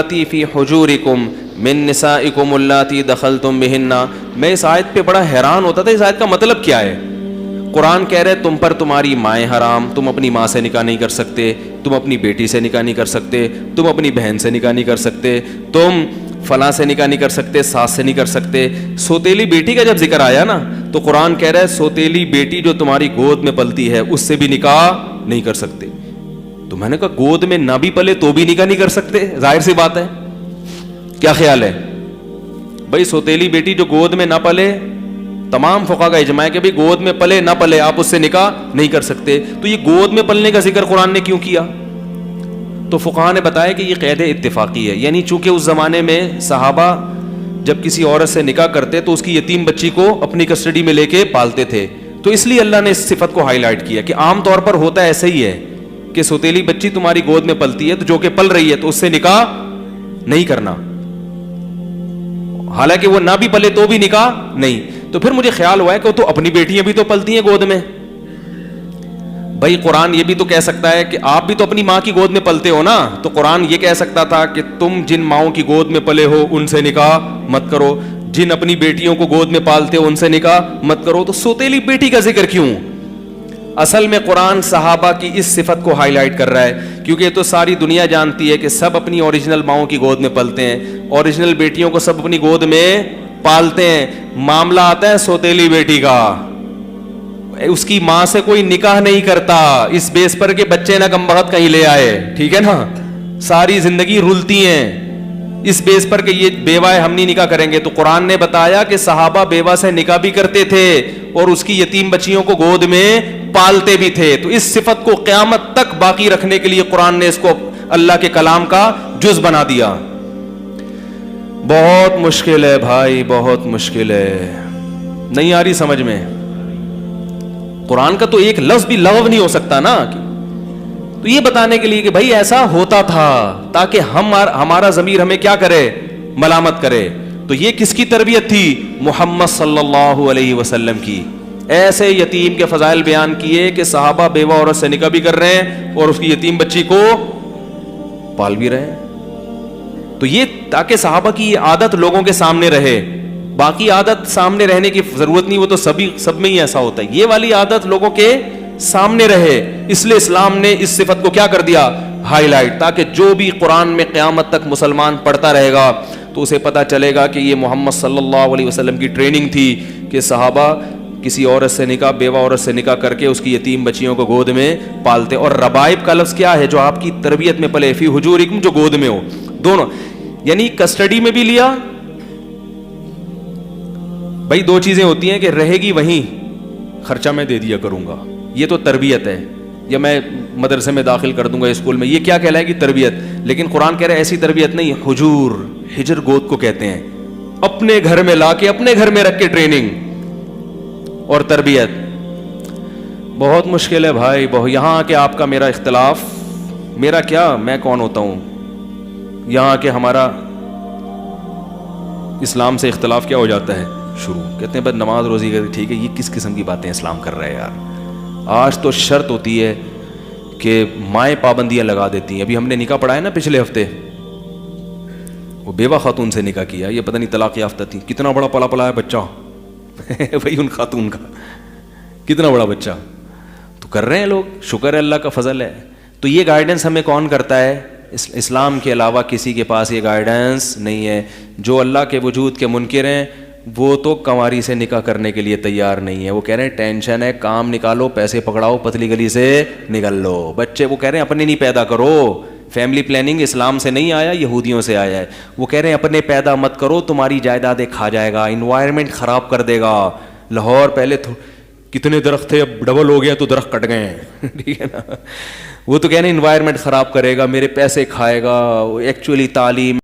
واللاتی فی حجورکم من نسائکم اللاتی دخلتم بہن. میں اس آیت پہ بڑا حیران ہوتا تھا, اس آیت کا مطلب کیا ہے؟ قرآن کہہ رہے تم پر تمہاری مائیں حرام, تم اپنی ماں سے نکاح نہیں کر سکتے, تم اپنی بیٹی سے نکاح نہیں کر سکتے, تم اپنی بہن سے نکاح نہیں کر سکتے, تم فلاں سے نکاح نہیں کر سکتے, ساس سے نہیں کر سکتے. سوتیلی بیٹی کا جب ذکر آیا نا تو قرآن کہہ رہا ہے سوتیلی بیٹی جو تمہاری گود میں پلتی ہے اس سے بھی نکاح نہیں کر سکتے. تو میں نے کہا گود میں نہ بھی پلے تو بھی نکاح نہیں کر سکتے؟ ظاہر سی بات ہے. کیا خیال ہے بھائی؟ سوتیلی بیٹی جو گود میں نہ پلے, تمام فقہاء کا اجماع ہے کہ بھی گود میں پلے نہ پلے آپ اس سے نکاح نہیں کر سکتے. تو یہ گود میں پلنے کا ذکر قرآن نے کیوں کیا؟ تو فقہاء نے بتایا کہ یہ قید اتفاقی ہے, یعنی چونکہ اس زمانے میں صحابہ جب کسی عورت سے نکاح کرتے تو اس کی یتیم بچی کو اپنی کسٹڈی میں لے کے پالتے تھے, تو اس لیے اللہ نے اس صفت کو ہائی لائٹ کیا کہ عام طور پر ہوتا ایسا ہی ہے کہ سوتیلی بچی تمہاری گود میں پلتی ہے تو جو کہ پل رہی ہے تو اس سے نکاح نہیں کرنا, حالانکہ وہ نہ بھی پلے تو بھی نکاح نہیں. تو پھر مجھے خیال ہوا ہے کہ وہ تو اپنی بیٹیاں بھی تو پلتی ہیں گود میں. بھائی قرآن یہ بھی تو کہہ سکتا ہے کہ آپ بھی تو اپنی ماں کی گود میں پلتے ہو نا, تو قرآن یہ کہہ سکتا تھا کہ تم جن ماؤں کی گود میں پلے ہو ان سے نکاح مت کرو, جن اپنی بیٹیوں کو گود میں پالتے ہو ان سے نکاح مت کرو. تو سوتیلی بیٹی کا ذکر کیوں؟ اصل میں قرآن صحابہ کی اس صفت کو ہائی لائٹ کر رہا ہے, کیونکہ یہ تو ساری دنیا جانتی ہے کہ سب اپنی اوریجنل ماؤں کی گود میں پلتے ہیں, اوریجنل بیٹیوں کو سب اپنی گود میں پالتے ہیں. معاملہ آتا ہے سوتیلی بیٹی کا, اس کی ماں سے کوئی نکاح نہیں کرتا اس بیس پر کہ بچے نہ کم بخت کہیں لے آئے, ٹھیک ہے نا, ساری زندگی رلتی ہیں اس بیس پر کہ یہ بیوہ ہے ہم نہیں نکاح کریں گے. تو قرآن نے بتایا کہ صحابہ بیوہ سے نکاح بھی کرتے تھے اور اس کی یتیم بچیوں کو گود میں پالتے بھی تھے. تو اس صفت کو قیامت تک باقی رکھنے کے لیے قرآن نے اس کو اللہ کے کلام کا جز بنا دیا. بہت مشکل ہے بھائی, بہت مشکل ہے, نہیں آ رہی سمجھ میں؟ قرآن کا تو ایک لفظ بھی لغو نہیں ہو سکتا نا. تو یہ بتانے کے لیے کہ بھائی ایسا ہوتا تھا تاکہ ہمارا ضمیر ہمیں کیا کرے, ملامت کرے. تو یہ کس کی تربیت تھی؟ محمد صلی اللہ علیہ وسلم کی. ایسے یتیم کے فضائل بیان کیے کہ صحابہ بیوہ عورت سے نکاح بھی کر رہے ہیں اور اس کی یتیم بچی کو پال بھی رہے ہیں. تو یہ تاکہ صحابہ کی یہ عادت لوگوں کے سامنے رہے, باقی عادت سامنے رہنے کی ضرورت نہیں, وہ تو سب میں ہی ایسا ہوتا ہے. یہ والی عادت لوگوں کے سامنے رہے, اس لیے اسلام نے اس صفت کو کیا کر دیا, ہائی لائٹ, تاکہ جو بھی قرآن میں قیامت تک مسلمان پڑھتا رہے گا تو اسے پتا چلے گا کہ یہ محمد صلی اللہ علیہ وسلم کی ٹریننگ تھی کہ صحابہ کسی عورت سے نکاح, بیوہ عورت سے نکاح کر کے اس کی یتیم بچیوں کو گود میں پالتے. اور ربائب کا لفظ کیا ہے؟ جو آپ کی تربیت میں پلے, فی حجورکم, جو گود میں ہو. دونوں یعنی کسٹڈی میں بھی لیا. بھائی دو چیزیں ہوتی ہیں کہ رہے گی وہیں, خرچہ میں دے دیا کروں گا, یہ تو تربیت ہے, یا میں مدرسے میں داخل کر دوں گا اسکول میں, یہ کیا کہلائے گی؟ تربیت. لیکن قرآن کہہ رہا ہے ایسی تربیت نہیں. حجور, ہجر گود کو کہتے ہیں, اپنے گھر میں لا کے اپنے گھر میں رکھ کے ٹریننگ اور تربیت. بہت مشکل ہے بھائی. یہاں آ کے آپ کا میرا اختلاف, میرا کیا, میں کون ہوتا ہوں, یہاں آ کے ہمارا اسلام سے اختلاف کیا ہو جاتا ہے شروع. کہتے ہیں بس نماز روزی کر, ٹھیک ہے, یہ کس قسم کی باتیں اسلام کر رہے ہیں یار. آج تو شرط ہوتی ہے کہ مائیں پابندیاں لگا دیتی ہیں. ابھی ہم نے نکاح پڑھا ہے نا پچھلے ہفتے, وہ بیوہ خاتون سے نکاح کیا, یہ پتہ نہیں طلاق یافتہ تھی, کتنا بڑا پلا پلا ہے بچہ بھائی ان خاتون کا کتنا بڑا بچہ. تو کر رہے ہیں لوگ, شکر ہے اللہ کا فضل ہے. تو یہ گائیڈنس ہمیں کون کرتا ہے؟ اسلام کے علاوہ کسی کے پاس یہ گائیڈنس نہیں ہے. جو اللہ کے وجود کے منکر ہیں وہ تو کنواری سے نکاح کرنے کے لیے تیار نہیں ہے. وہ کہہ رہے ہیں ٹینشن ہے, کام نکالو, پیسے پکڑاؤ, پتلی گلی سے نکل لو. بچے وہ کہہ رہے ہیں اپنے نہیں پیدا کرو, فیملی پلاننگ اسلام سے نہیں آیا, یہودیوں سے آیا ہے. وہ کہہ رہے ہیں اپنے پیدا مت کرو, تمہاری جائیدادیں کھا جائے گا, انوائرمنٹ خراب کر دے گا. لاہور پہلے کتنے درخت تھے, اب ڈبل ہو گیا تو درخت کٹ گئے ہیں ٹھیک ہے نا. وہ تو کہہ رہے ہیں انوائرمنٹ خراب کرے گا, میرے پیسے کھائے گا. ایکچولی تعلیم